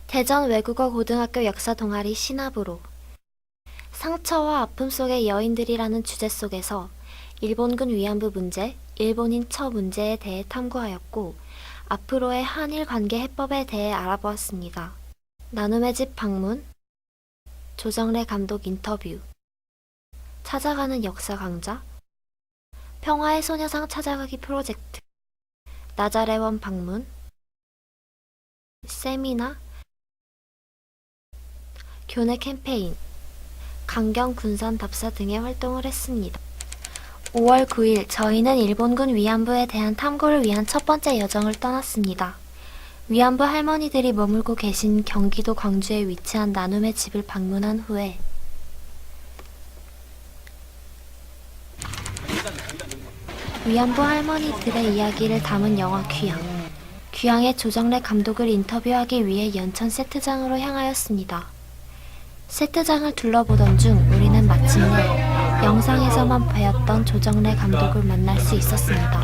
대전 외국어 고등학교 역사 동아리 신압으로 상처와 아픔 속의 여인들이라는 주제 속에서 일본군 위안부 문제, 일본인 처 문제에 대해 탐구하였고 앞으로의 한일 관계 해법에 대해 알아보았습니다. 나눔의 집 방문, 조정래 감독 인터뷰, 찾아가는 역사 강좌, 평화의 소녀상 찾아가기 프로젝트, 나자레원 방문, 세미나, 교내 캠페인, 강경 군산 답사 등의 활동을 했습니다. 5월 9일 저희는 일본군 위안부에 대한 탐구를 위한 첫 번째 여정을 떠났습니다. 위안부 할머니들이 머물고 계신 경기도 광주에 위치한 나눔의 집을 방문한 후에 위안부 할머니들의 이야기를 담은 영화 귀향의 조정래 감독을 인터뷰하기 위해 연천 세트장으로 향하였습니다. 세트장을 둘러보던 중 우리는 마침내 영상에서만 뵈었던 조정래 감독을 만날 수 있었습니다.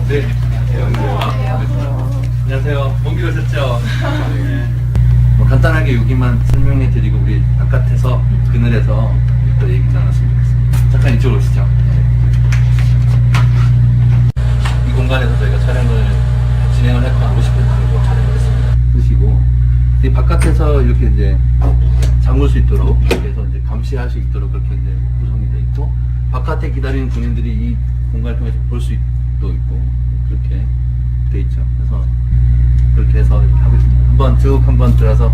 네. 안녕하세요. 먼 길 오셨죠? 네. 뭐 간단하게 여기만 설명해 드리고 우리 바깥에서 그늘에서 또 얘기 나눴으면 좋겠습니다. 잠깐 이쪽으로 오시죠. 이 공간에서 저희가 촬영을 진행을 했고 한 50분 정도 촬영을 했습니다. 보시고 이 바깥에서 이렇게 이제 잠글 수 있도록 그래서 이제 감시할 수 있도록 그렇게 이제 구성이 되어 있고 바깥에 기다리는 군인들이 이 공간을 통해서 볼 수 있도 있고 그렇게 돼 있죠. 그래서 그렇게 해서 이렇게 하고 있습니다. 한번 들어가서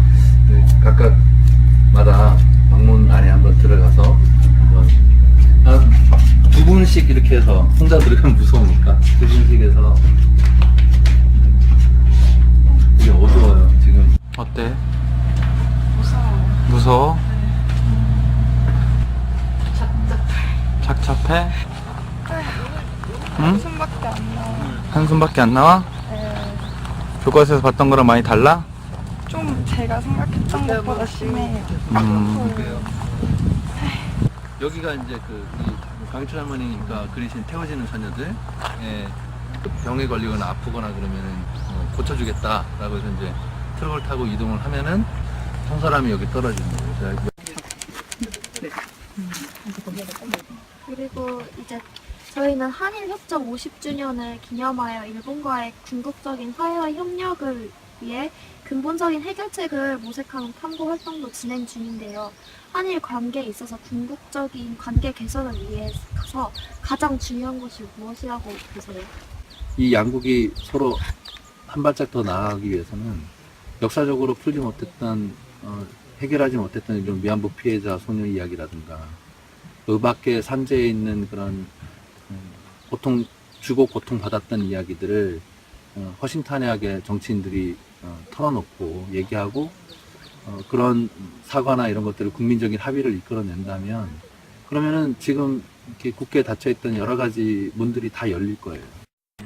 각각마다 방문 안에 한번 들어가서 한번 두 분씩 이렇게 해서 혼자 들어가면 무서우니까 두 분씩 해서 되게 어두워요 지금. 어때? 무서워? 착잡해? 응? 한숨밖에 안 나와. 한숨밖에 안 나와? 네. 교과서에서 봤던 거랑 많이 달라? 좀 제가 생각했던 것보다 심해요. 여기가 이제 강희철 할머니가 그리신 태워지는 처녀들 병에 걸리거나 아프거나 그러면은 고쳐주겠다라고 해서 이제 트럭을 타고 이동을 하면은 한 사람이 여기 떨어지는 거예요. 그리고 이제 저희는 한일 협정 50주년을 기념하여 일본과의 궁극적인 화해와 협력을 위해 근본적인 해결책을 모색하는 탐구 활동도 진행 중인데요. 한일 관계에 있어서 궁극적인 관계 개선을 위해서 가장 중요한 것이 무엇이라고 보세요? 이 양국이 서로 한 발짝 더 나아가기 위해서는 역사적으로 풀지 못했던 해결하지 못했던 이런 위안부 피해자 소녀 이야기라든가 그 밖에 산재에 있는 그런 주고 고통받았던 이야기들을 허심탄회하게 정치인들이 털어놓고 얘기하고 그런 사과나 이런 것들을 국민적인 합의를 이끌어낸다면 그러면은 지금 이렇게 굳게 닫혀있던 여러 가지 문들이 다 열릴 거예요.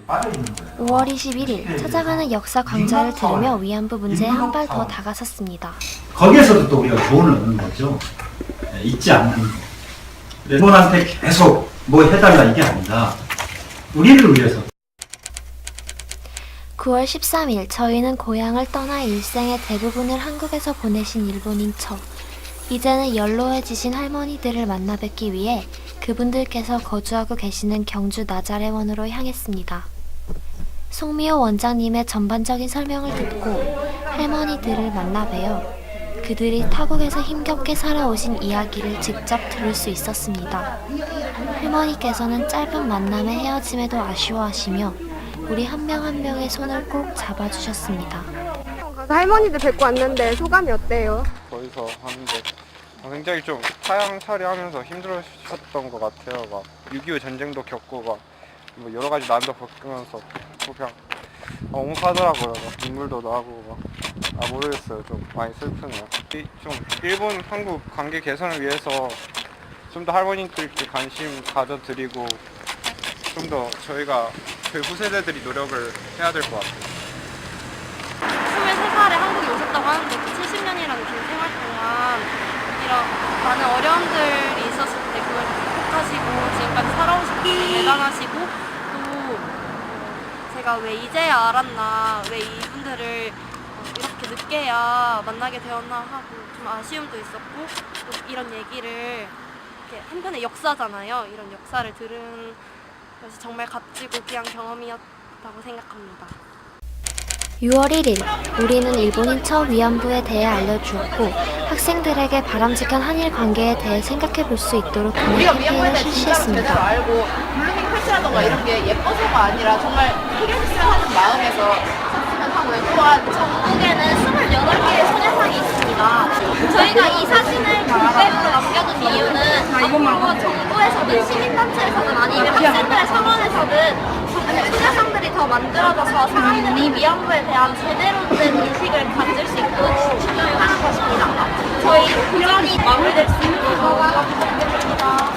5월 21일 찾아가는 역사 강좌를 들으며 위안부 문제에 한 발 더 다가섰습니다. 거기에서도 또 우리가 교훈을 얻는 거죠. 잊지 않는 거. 일본한테 계속 뭐 해달라 이게 아니라 우리를 위해서. 9월 13일 저희는 고향을 떠나 일생의 대부분을 한국에서 보내신 일본인 척 이제는 연로해지신 할머니들을 만나 뵙기 위해 그분들께서 거주하고 계시는 경주 나자레원으로 향했습니다. 송미호 원장님의 전반적인 설명을 듣고 할머니들을 만나 뵈어 그들이 타국에서 힘겹게 살아오신 이야기를 직접 들을 수 있었습니다. 할머니께서는 짧은 만남의 헤어짐에도 아쉬워하시며 우리 한 명 한 명의 손을 꼭 잡아주셨습니다. 할머니들 뵙고 왔는데 소감이 어때요? 거기서 하는데 굉장히 좀 사양살이 하면서 힘들으셨던 것 같아요. 막 6.25 전쟁도 겪고 막 뭐 여러 가지 난도 겪으면서 그냥 옹사하더라고요. 눈물도 나고 막 모르겠어요. 좀 많이 슬프네요. 좀 일본 한국 관계 개선을 위해서 좀 더 할머니들께 관심 가져드리고 좀 더 저희가 그 후세대들이 노력을 해야 될 것 같아요. 23살에 한국에 오셨다고 하는데 70년이라는 긴 생활 동안 이런 많은 어려움들이 있었을 때 그걸 극복하시고 지금까지 살아오신 분이 대단하시고 또 제가 왜 이제야 알았나, 왜 이분들을 이렇게 늦게야 만나게 되었나 하고 좀 아쉬움도 있었고, 또 이런 얘기를 이렇게 한편의 역사잖아요. 이런 역사를 들은 것이 정말 값지고 귀한 경험이었다고 생각합니다. 6월 1일, 우리는 일본인 첫 위안부에 대해 알려주었고 학생들에게 바람직한 한일 관계에 대해 생각해 볼 수 있도록 구매 우리가 캠페인을 미얀마에 진짜로 제대로 실시했습니다. 알고 블루밍 펼치라던가 이런 게 예뻐서가 아니라 정말 해결했으면 하는 마음에서 샀으면 하고요. 또한 전국에는 28개의 소녀상이 있습니다. 저희가 이 사진을 볼백으로 남겨둔 이유는 앞으로 정부에서든 시민단체에서든 아니면 학생들의 상원에서든 소녀상들이 더 만들어져서 사람들이 위안부에 대한 제대로 된 인식을 가질 수 있도록 하는 것입니다. 저희 도전이 마무리될 수 있도록 부탁드립니다.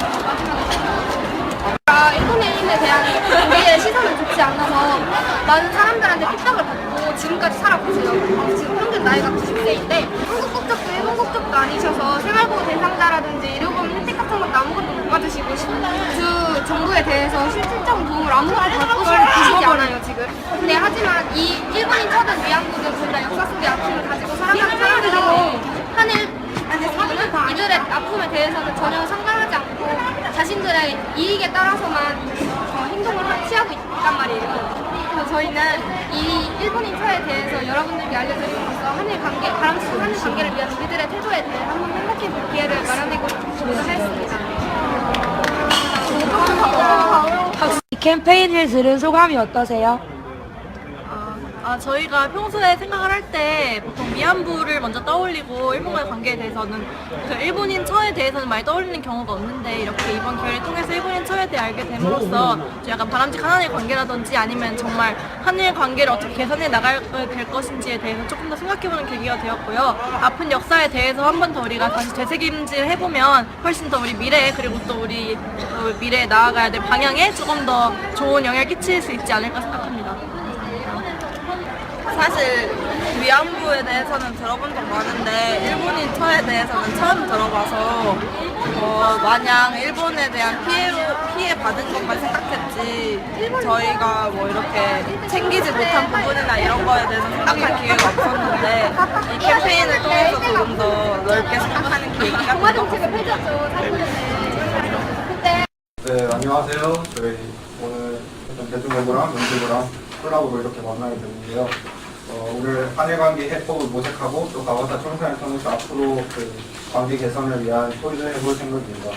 일본인에 대한 우리의 시선은 좋지 않아서 많은 사람들한테 핍박을 받고 지금까지 살아보세요. 지금 평균 나이가 90세인데 한국 국적도 일본 국적도 아니셔서 생활보호 대상자라든지 의료보험 혜택 같은 것도 아무것도 못 받으시고 주 정부에 대해서 실질적인 도움을 아무것도 받고 계시지 않아요 지금. 근데 하지만 이 일본인 처단 위안부는 둘 다 역사 속의 아픔을 가지고 살아가는 사람들이고 한일 이들의 아픔에 대해서는 전혀 상관하지 않고 자신들의 이익에 따라서만 행동을 취하고 있단 말이에요. 그래서 저희는 이 일본인 처에 대해서 여러분들께 알려드림으로써 한일 관계, 바람직한 한일 관계를 위한 우리들의 태도에 대해 한번 생각해볼 기회를 마련해보고자 했습니다. 이 캠페인을 들은 소감이 어떠세요? 저희가 평소에 생각을 할 때 보통 위안부를 먼저 떠올리고 일본과의 관계에 대해서는 그 일본인 처에 대해서는 많이 떠올리는 경우가 없는데 이렇게 이번 기회를 통해서 일본인 처에 대해 알게 됨으로써 좀 약간 바람직한 한일 관계라든지 아니면 정말 한일 관계를 어떻게 개선해 나갈 될 것인지에 대해서 조금 더 생각해보는 계기가 되었고요. 아픈 역사에 대해서 한 번 더 우리가 다시 되새김질 해보면 훨씬 더 우리 미래에 그리고 또 우리 미래에 나아가야 될 방향에 조금 더 좋은 영향을 끼칠 수 있지 않을까 생각합니다. 사실 위안부에 대해서는 들어본 적 많은데 일본인 처에 대해서는 처음 들어봐서 마냥 일본에 대한 피해 받은 것만 생각했지 저희가 뭐 이렇게 챙기지 못한 부분이나 이런 거에 대해서 생각할 기회가 없었는데 이 캠페인을 통해서 조금 더 넓게 생각하는 계기가 된 것 같습니다. 네, 안녕하세요. 저희 오늘 대중외고랑 연수부랑 콜라보로 이렇게 만나게 됐는데요. 오늘 한일관계 해법을 모색하고 또 가와사 청산을 통해서 앞으로 그 관계 개선을 위한 토의를 해볼 생각입니다.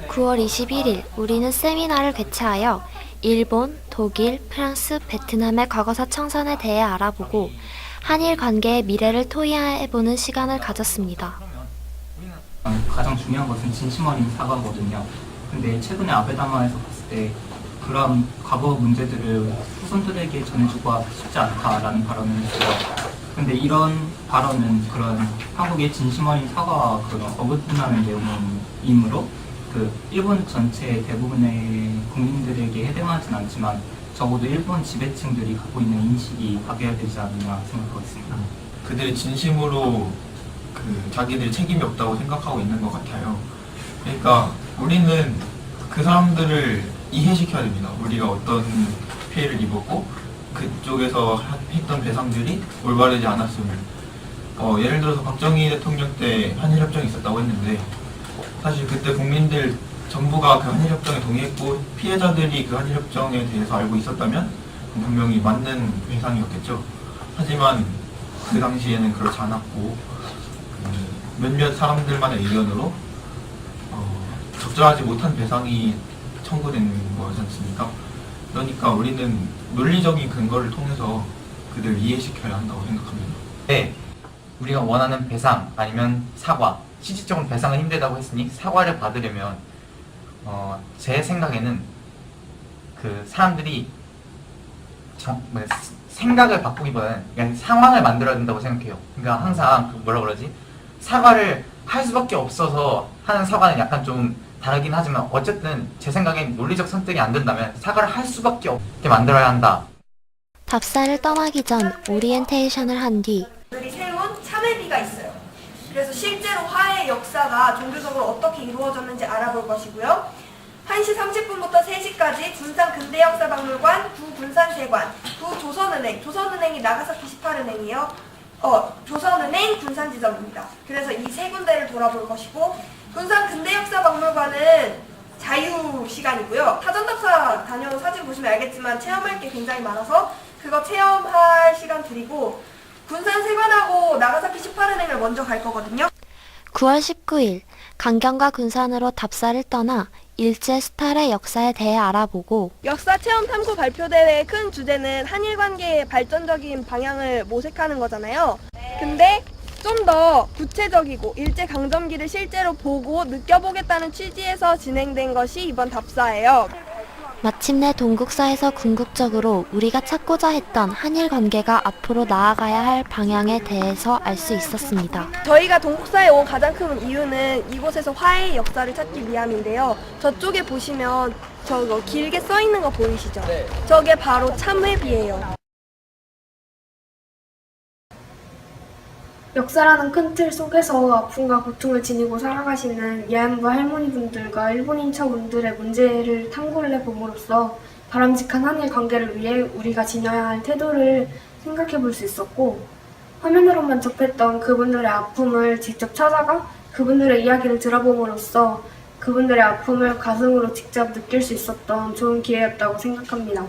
9월 21일, 우리는 세미나를 개최하여 일본, 독일, 프랑스, 베트남의 과거사 청산에 대해 알아보고 한일 관계의 미래를 토의해보는 시간을 가졌습니다. 가장 중요한 것은 진심 어린 사과거든요. 근데 최근에 아베다마에서 봤을 때 그런 과거 문제들을 후손들에게 전해주고 싶지 않다라는 발언을 했어요. 근데 이런 발언은 그런 한국의 진심 어린 사과와 그런 어긋나는 내용이므로 그 일본 전체 대부분의 국민들에게 해당하진 않지만 적어도 일본 지배층들이 갖고 있는 인식이 바뀌어야 되지 않느냐 생각하고 있습니다. 그들이 진심으로 자기들이 책임이 없다고 생각하고 있는 것 같아요. 그러니까 우리는 그 사람들을 이해시켜야 됩니다. 우리가 어떤 피해를 입었고 그쪽에서 했던 배상들이 올바르지 않았음을. 예를 들어서 박정희 대통령 때 한일협정이 있었다고 했는데 사실 그때 국민들 전부가 그 한일협정에 동의했고 피해자들이 그 한일협정에 대해서 알고 있었다면 분명히 맞는 배상이었겠죠. 하지만 그 당시에는 그렇지 않았고 몇몇 사람들만의 의견으로 적절하지 못한 배상이 청구되는 거지 않습니까? 그러니까 우리는 논리적인 근거를 통해서 그들을 이해시켜야 한다고 생각합니다. 네, 우리가 원하는 배상 아니면 사과, 실질적으로 배상은 힘들다고 했으니 사과를 받으려면 제 생각에는 그 사람들이 생각을 바꾸기보다는 그냥 상황을 만들어야 된다고 생각해요. 그러니까 항상 사과를 할 수밖에 없어서 하는 사과는 약간 좀 다르긴 하지만 어쨌든 제 생각엔 논리적 선택이 안 된다면 사과를 할 수밖에 없게 만들어야 한다. 답사를 떠나기 전 오리엔테이션을 한 뒤 들이 세운 참회비가 있어요. 그래서 실제로 화해의 역사가 종교적으로 어떻게 이루어졌는지 알아볼 것이고요. 1시 30분부터 3시까지 군산 근대역사박물관, 구군산세관, 구조선은행, 조선은행이 나가사키 18은행이요. 조선은행 군산지점입니다. 그래서 이 세 군데를 돌아볼 것이고, 군산 근대역사박물관은 자유 시간이고요. 사전답사 다녀온 사진 보시면 알겠지만 체험할 게 굉장히 많아서 그거 체험할 시간 드리고, 군산세관하고 나가사키 18은행을 먼저 갈 거거든요. 9월 19일 강경과 군산으로 답사를 떠나 일제 수탈의 역사에 대해 알아보고 역사 체험 탐구 발표 대회의 큰 주제는 한일 관계의 발전적인 방향을 모색하는 거잖아요. 근데 좀 더 구체적이고 일제 강점기를 실제로 보고 느껴보겠다는 취지에서 진행된 것이 이번 답사예요. 마침내 동국사에서 궁극적으로 우리가 찾고자 했던 한일 관계가 앞으로 나아가야 할 방향에 대해서 알 수 있었습니다. 저희가 동국사에 온 가장 큰 이유는 이곳에서 화해의 역사를 찾기 위함인데요. 저쪽에 보시면 저거 길게 써 있는 거 보이시죠? 저게 바로 참회비예요. 역사라는 큰 틀 속에서 아픔과 고통을 지니고 살아가시는 위안부 할머니분들과 일본인 처분들의 문제를 탐구를 해봄으로써 바람직한 한일 관계를 위해 우리가 지녀야 할 태도를 생각해 볼 수 있었고, 화면으로만 접했던 그분들의 아픔을 직접 찾아가 그분들의 이야기를 들어봄으로써 그분들의 아픔을 가슴으로 직접 느낄 수 있었던 좋은 기회였다고 생각합니다.